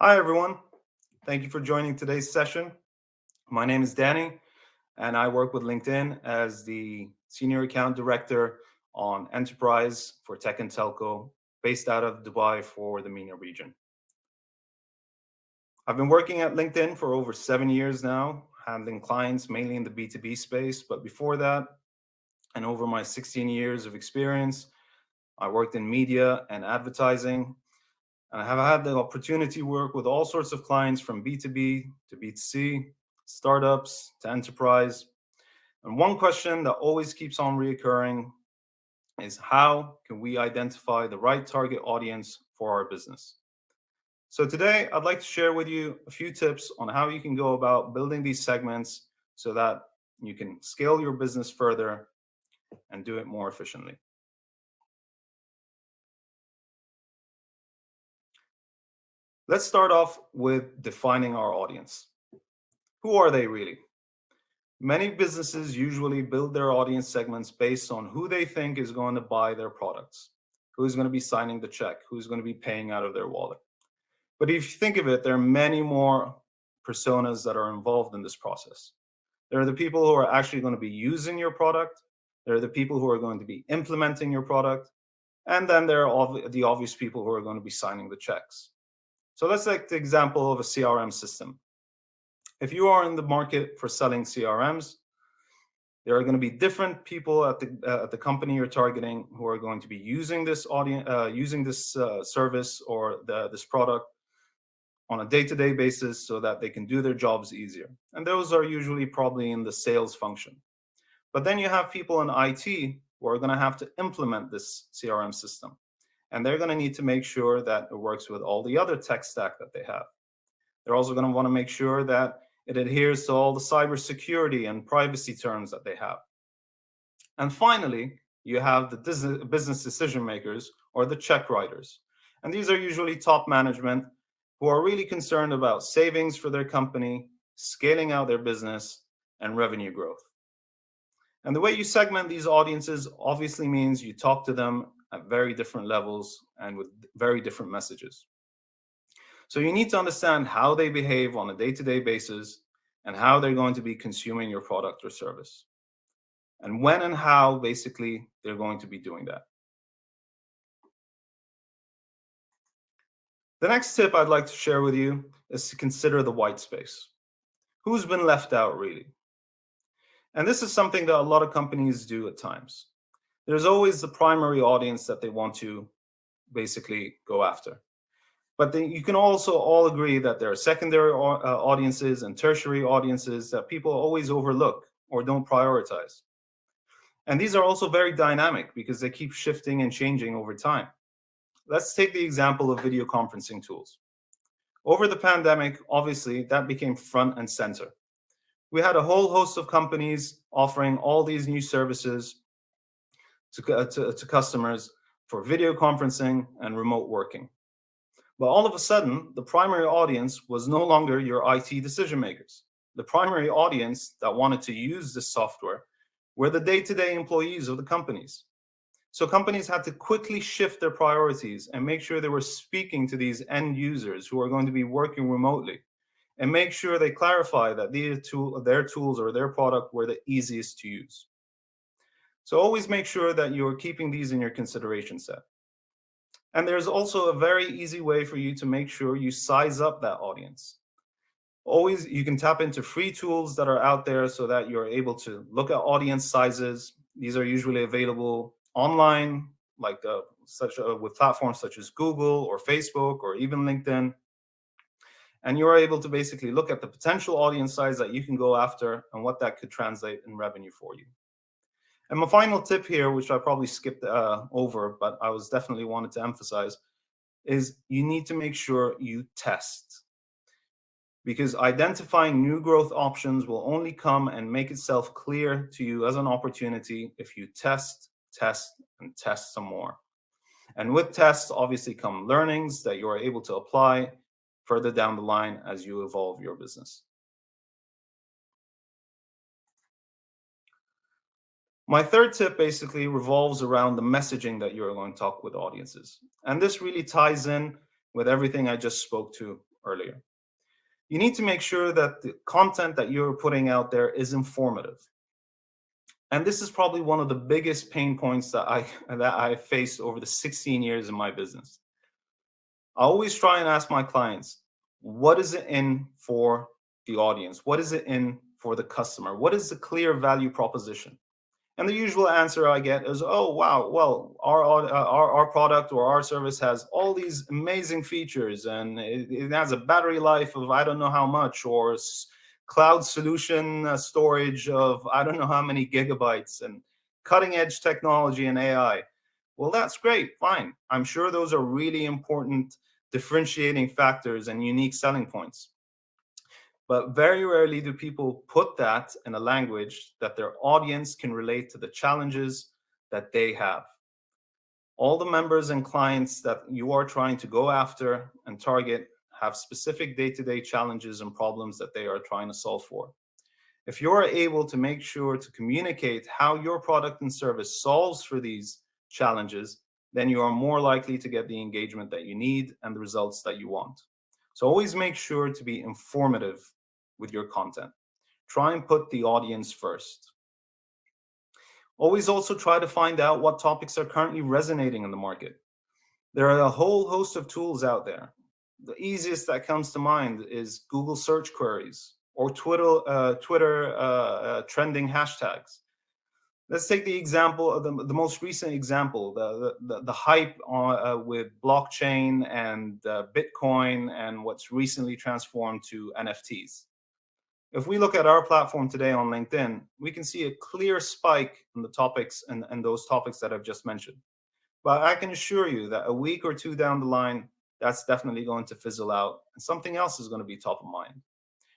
Hi, everyone. Thank you for joining today's session. My name is Danny, and I work with LinkedIn as the Senior Account Director on Enterprise for Tech and Telco, based out of Dubai for the MENA region. I've been working at LinkedIn for over 7 years now, handling clients mainly in the B2B space. But before that, and over my 16 years of experience, I worked in media and advertising. And I have had the opportunity to work with all sorts of clients from B2B to B2C, startups to enterprise. And one question that always keeps on reoccurring is how can we identify the right target audience for our business? So today, I'd like to share with you a few tips on how you can go about building these segments so that you can scale your business further and do it more efficiently. Let's start off with defining our audience. Who are they really? Many businesses usually build their audience segments based on who they think is going to buy their products, who's going to be signing the check, who's going to be paying out of their wallet. But if you think of it, there are many more personas that are involved in this process. There are the people who are actually going to be using your product. There are the people who are going to be implementing your product. And then there are the obvious people who are going to be signing the checks. So let's take the example of a CRM system. If you are in the market for selling CRMs, there are going to be different people at the company you're targeting who are going to be using this audience, using this service or this product on a day-to-day basis, so that they can do their jobs easier. And those are usually probably in the sales function. But then you have people in IT who are going to have to implement this CRM system, and they're going to need to make sure that it works with all the other tech stack that they have. They're also going to want to make sure that it adheres to all the cybersecurity and privacy terms that they have. And finally, you have the business decision makers, or the check writers. And these are usually top management who are really concerned about savings for their company, scaling out their business, and revenue growth. And the way you segment these audiences obviously means you talk to them at very different levels and with very different messages. So you need to understand how they behave on a day-to-day basis and how they're going to be consuming your product or service, and when and how basically they're going to be doing that. The next tip I'd like to share with you is to consider the white space. Who's been left out really? And this is something that a lot of companies do at times. There's always the primary audience that they want to basically go after. But you can also all agree that there are secondary audiences and tertiary audiences that people always overlook or don't prioritize. And these are also very dynamic because they keep shifting and changing over time. Let's take the example of video conferencing tools. Over the pandemic, obviously, that became front and center. We had a whole host of companies offering all these new services to customers for video conferencing and remote working. But all of a sudden, the primary audience was no longer your IT decision makers. The primary audience that wanted to use this software were the day-to-day employees of the companies. So companies had to quickly shift their priorities and make sure they were speaking to these end users who are going to be working remotely, and make sure they clarify that their tools or their product were the easiest to use. So always make sure that you're keeping these in your consideration set. And there's also a very easy way for you to make sure you size up that audience. Always, you can tap into free tools that are out there so that you're able to look at audience sizes. These are usually available online, like with platforms such as Google or Facebook or even LinkedIn. And you're able to basically look at the potential audience size that you can go after and what that could translate in revenue for you. And my final tip here, which I probably skipped over, but I was definitely wanted to emphasize, is you need to make sure you test. Because identifying new growth options will only come and make itself clear to you as an opportunity if you test, and test some more. And with tests, obviously, come learnings that you are able to apply further down the line as you evolve your business. My third tip basically revolves around the messaging that you're going to talk with audiences. And this really ties in with everything I just spoke to earlier. You need to make sure that the content that you're putting out there is informative. And this is probably one of the biggest pain points that I faced over the 16 years in my business. I always try and ask my clients, what is it in for the audience? What is it in for the customer? What is the clear value proposition? And the usual answer I get is, "Oh wow, well, our product or our service has all these amazing features, and it has a battery life of I don't know how much, or cloud solution storage of I don't know how many gigabytes, and cutting edge technology and AI." Well, that's great, fine. I'm sure those are really important differentiating factors and unique selling points. But very rarely do people put that in a language that their audience can relate to the challenges that they have. All the members and clients that you are trying to go after and target have specific day to day challenges and problems that they are trying to solve for. If you're able to make sure to communicate how your product and service solves for these challenges, then you are more likely to get the engagement that you need and the results that you want. So always make sure to be informative with your content. Try and put the audience first. Always also try to find out what topics are currently resonating in the market. There are a whole host of tools out there. The easiest that comes to mind is Google search queries or Twitter trending hashtags. Let's take the example of the most recent example, the hype with blockchain and Bitcoin and what's recently transformed to NFTs. If we look at our platform today on LinkedIn, we can see a clear spike in the topics and those topics that I've just mentioned. But I can assure you that a week or two down the line, that's definitely going to fizzle out and something else is going to be top of mind.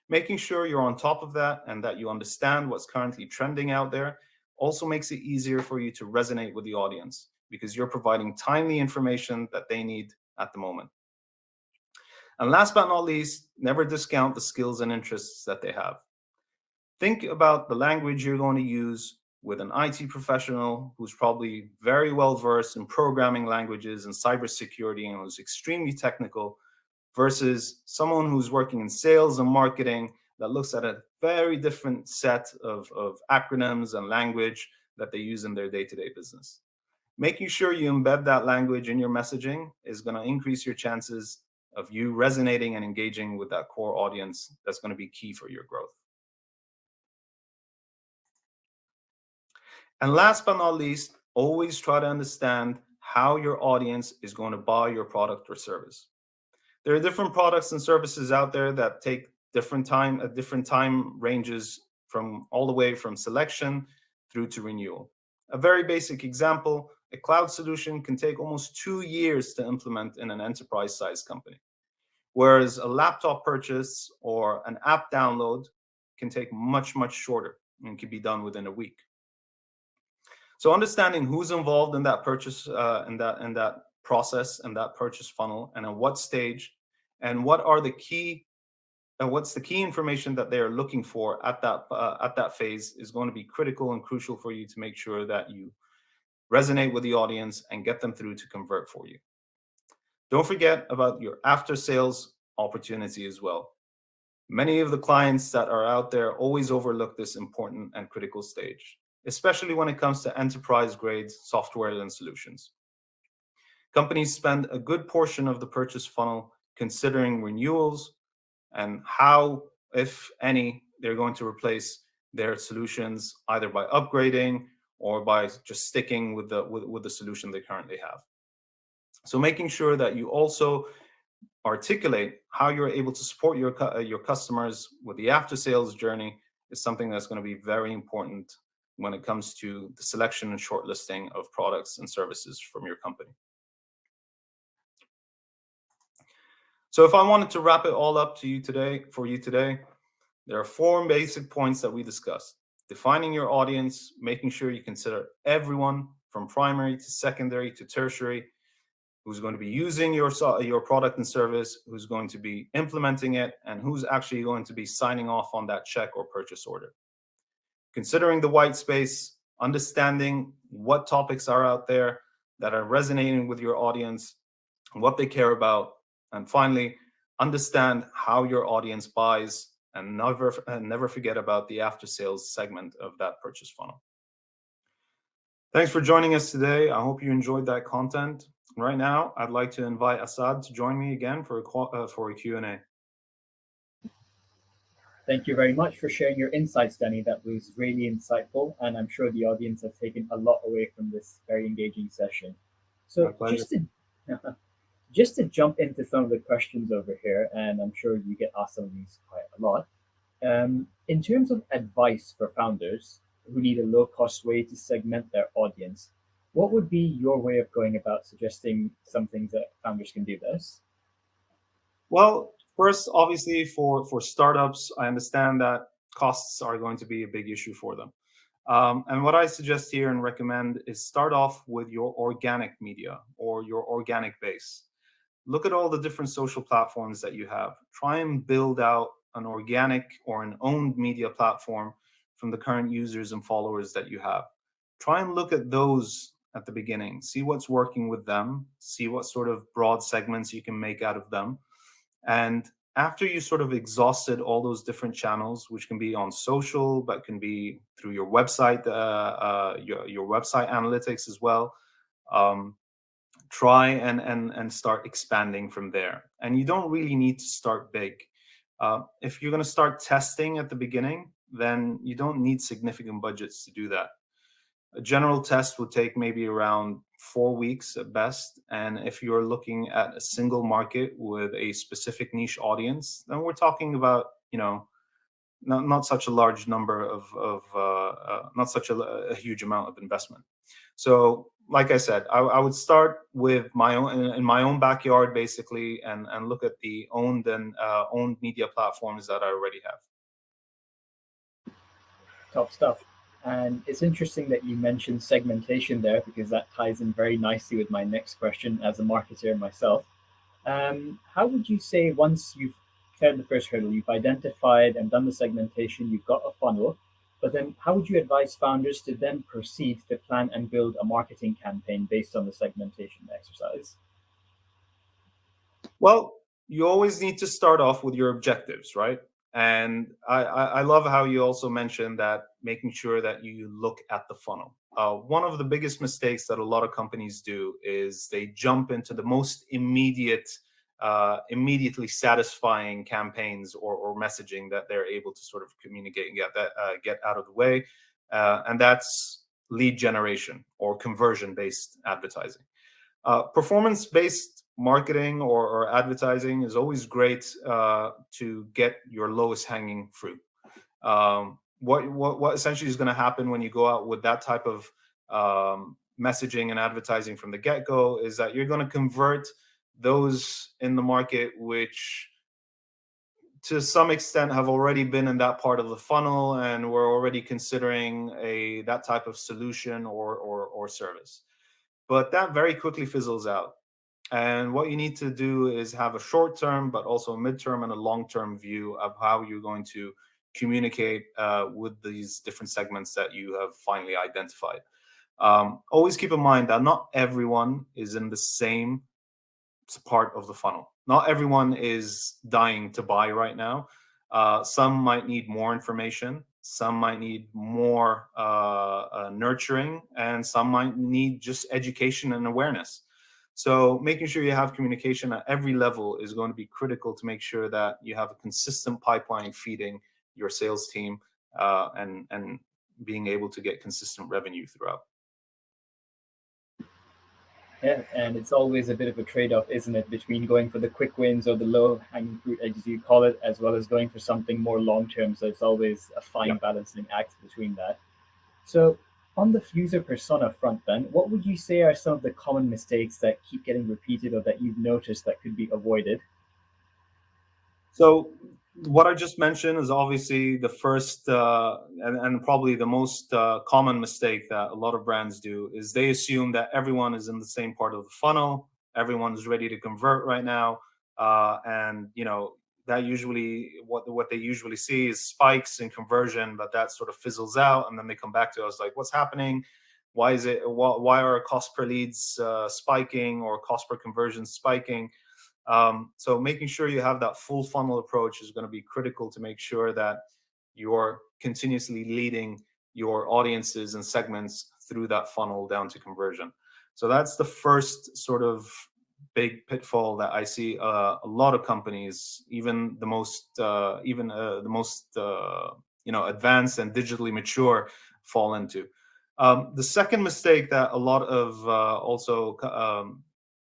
Making sure you're on top of that and that you understand what's currently trending out there also makes it easier for you to resonate with the audience because you're providing timely information that they need at the moment. And last but not least, never discount the skills and interests that they have. Think about the language you're going to use with an IT professional who's probably very well versed in programming languages and cybersecurity and who's extremely technical versus someone who's working in sales and marketing that looks at a very different set of acronyms and language that they use in their day-to-day business. Making sure you embed that language in your messaging is going to increase your chances of you resonating and engaging with that core audience. That's going to be key for your growth. And last but not least, always try to understand how your audience is going to buy your product or service. There are different products and services out there that take different time ranges from all the way from selection through to renewal. A very basic example, a cloud solution can take almost 2 years to implement in an enterprise size company, whereas a laptop purchase or an app download can take much, much shorter and can be done within a week. So understanding who's involved in that purchase, in that process and that purchase funnel, and at what stage, and what's the key information that they are looking for at that phase is going to be critical and crucial for you to make sure that you resonate with the audience and get them through to convert for you. Don't forget about your after sales opportunity as well. Many of the clients that are out there always overlook this important and critical stage, especially when it comes to enterprise grade software and solutions. Companies spend a good portion of the purchase funnel considering renewals and how, if any, they're going to replace their solutions either by upgrading or by just sticking with the solution they currently have. So making sure that you also articulate how you're able to support your customers with the after sales journey is something that's going to be very important when it comes to the selection and shortlisting of products and services from your company. So if I wanted to wrap it all up for you today, there are 4 basic points that we discussed. Defining your audience, making sure you consider everyone from primary to secondary to tertiary who's going to be using your product and service, who's going to be implementing it, and who's actually going to be signing off on that check or purchase order. Considering the white space, understanding what topics are out there that are resonating with your audience, what they care about, and finally, Understand how your audience buys, and never forget about the after sales segment of that purchase funnel. Thanks for joining us today. I hope you enjoyed that content. Right now, I'd like to invite Assad to join me again for a Q&A. Thank you very much for sharing your insights, Danny. That was really insightful, and I'm sure the audience have taken a lot away from this very engaging session. My So, pleasure. just to jump into some of the questions over here, and I'm sure you get asked some of these quite a lot. In terms of advice for founders who need a low-cost way to segment their audience, what would be your way of going about suggesting some things that founders can do this? Well, first, obviously, for startups, I understand that costs are going to be a big issue for them. And what I suggest here and recommend is start off with your organic media or your organic base. Look at all the different social platforms that you have. Try and build out an organic or an owned media platform from the current users and followers that you have. Try and look at those at the beginning. See what's working with them. See what sort of broad segments you can make out of them. And after you sort of exhausted all those different channels, which can be on social, but can be through your website, your website analytics as well, um, try and start expanding from there. And you don't really need to start big. If you're going to start testing at the beginning, then you don't need significant budgets to do that. A general test would take maybe around 4 weeks at best. And if you're looking at a single market with a specific niche audience, then we're talking about, not such a large number not such a huge amount of investment. So, like I said, I would start with my own in my own backyard, basically, and look at the owned media platforms that I already have. Top stuff. And it's interesting that you mentioned segmentation there because that ties in very nicely with my next question as a marketer myself. How would you say once you've cleared the first hurdle, you've identified and done the segmentation, you've got a funnel, but then how would you advise founders to then proceed to plan and build a marketing campaign based on the segmentation exercise? Well, you always need to start off with your objectives, right? And I love how you also mentioned that making sure that you look at the funnel. One of the biggest mistakes that a lot of companies do is they jump into the most immediately satisfying campaigns or messaging that they're able to sort of communicate and get out of the way, and that's lead generation or conversion based advertising. Performance based marketing or advertising is always great to get your lowest hanging fruit. What essentially is going to happen when you go out with that type of messaging and advertising from the get go is that you're going to convert those in the market which to some extent have already been in that part of the funnel and we're already considering a that type of solution or service, but that very quickly fizzles out. And what you need to do is have a short term, but also a midterm and a long term view of how you're going to communicate with these different segments that you have finally identified. Always keep in mind that not everyone is in the same part of the funnel. Not everyone is dying to buy right now. Some might need more information. Some might need more nurturing, and some might need just education and awareness. So, making sure you have communication at every level is going to be critical to make sure that you have a consistent pipeline feeding your sales team and being able to get consistent revenue throughout. Yeah, and it's always a bit of a trade-off, isn't it, between going for the quick wins or the low-hanging fruit, as you call it, as well as going for something more long-term. So it's always a Yeah. fine balancing act between that. So on the user persona front, then, what would you say are some of the common mistakes that keep getting repeated or that you've noticed that could be avoided? So what I just mentioned is obviously the first and probably the most common mistake that a lot of brands do is they assume that everyone is in the same part of the funnel, everyone is ready to convert right now, and that usually what they usually see is spikes in conversion, but that sort of fizzles out, and then they come back to us like, what's happening? Why are cost per leads spiking or cost per conversion spiking? So making sure you have that full funnel approach is going to be critical to make sure that you're continuously leading your audiences and segments through that funnel down to conversion. So that's the first sort of big pitfall that I see a lot of companies, even the most advanced and digitally mature, fall into. The second mistake that a lot of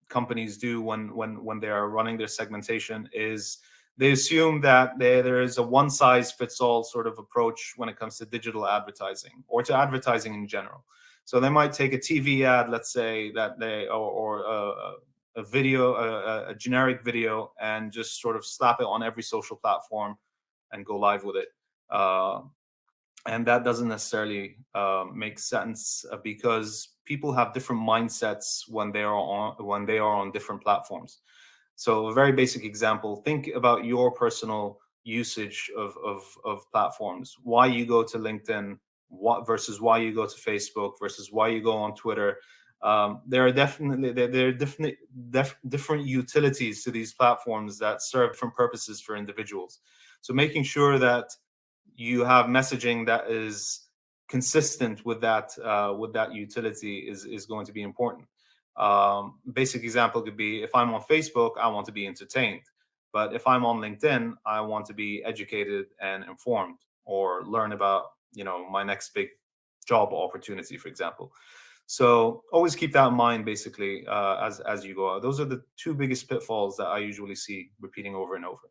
companies do when they are running their segmentation is they assume that there is a one size fits all sort of approach when it comes to digital advertising or to advertising in general. So they might take a TV ad, let's say, that they or a video, a generic video, and just sort of slap it on every social platform and go live with it. And that doesn't necessarily make sense because people have different mindsets when they are on different platforms. So a very basic example: think about your personal usage of platforms. Why you go to LinkedIn, what versus why you go to Facebook versus why you go on Twitter. There are different utilities to these platforms that serve different purposes for individuals. So making sure that you have messaging that is consistent with that utility is going to be important. Basic example could be, if I'm on Facebook, I want to be entertained, but if I'm on LinkedIn, I want to be educated and informed or learn about my next big job opportunity, for example. So always keep that in mind, basically, as you go out. Those are the two biggest pitfalls that I usually see repeating over and over.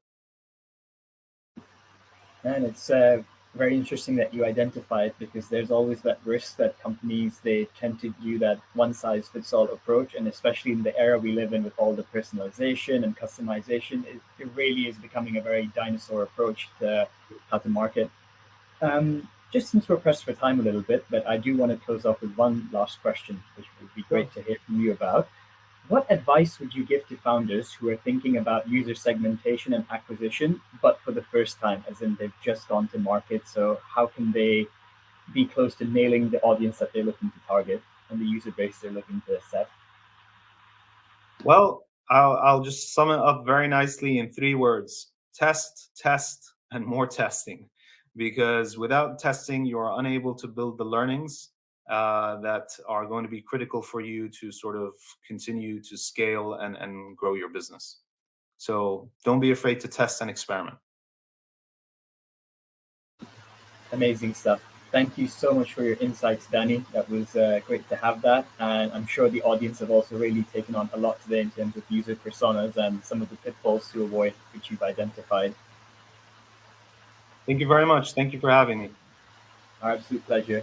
And it's very interesting that you identify it, because there's always that risk that companies, they tend to do that one size fits all approach. And especially in the era we live in with all the personalization and customization, it really is becoming a very dinosaur approach to how to market. Just since we're pressed for time a little bit, but I do want to close off with one last question, which would be great to hear from you about. What advice would you give to founders who are thinking about user segmentation and acquisition, but for the first time, as in they've just gone to market? So how can they be close to nailing the audience that they're looking to target and the user base they're looking to set? Well, I'll just sum it up very nicely in 3 words: test, test, and more testing. Because without testing, you are unable to build the learnings that are going to be critical for you to sort of continue to scale and grow your business. So don't be afraid to test and experiment. Amazing stuff. Thank you so much for your insights, Danny. That was great to have that. And I'm sure the audience have also really taken on a lot today in terms of user personas and some of the pitfalls to avoid, which you've identified. Thank you very much. Thank you for having me. Our absolute pleasure.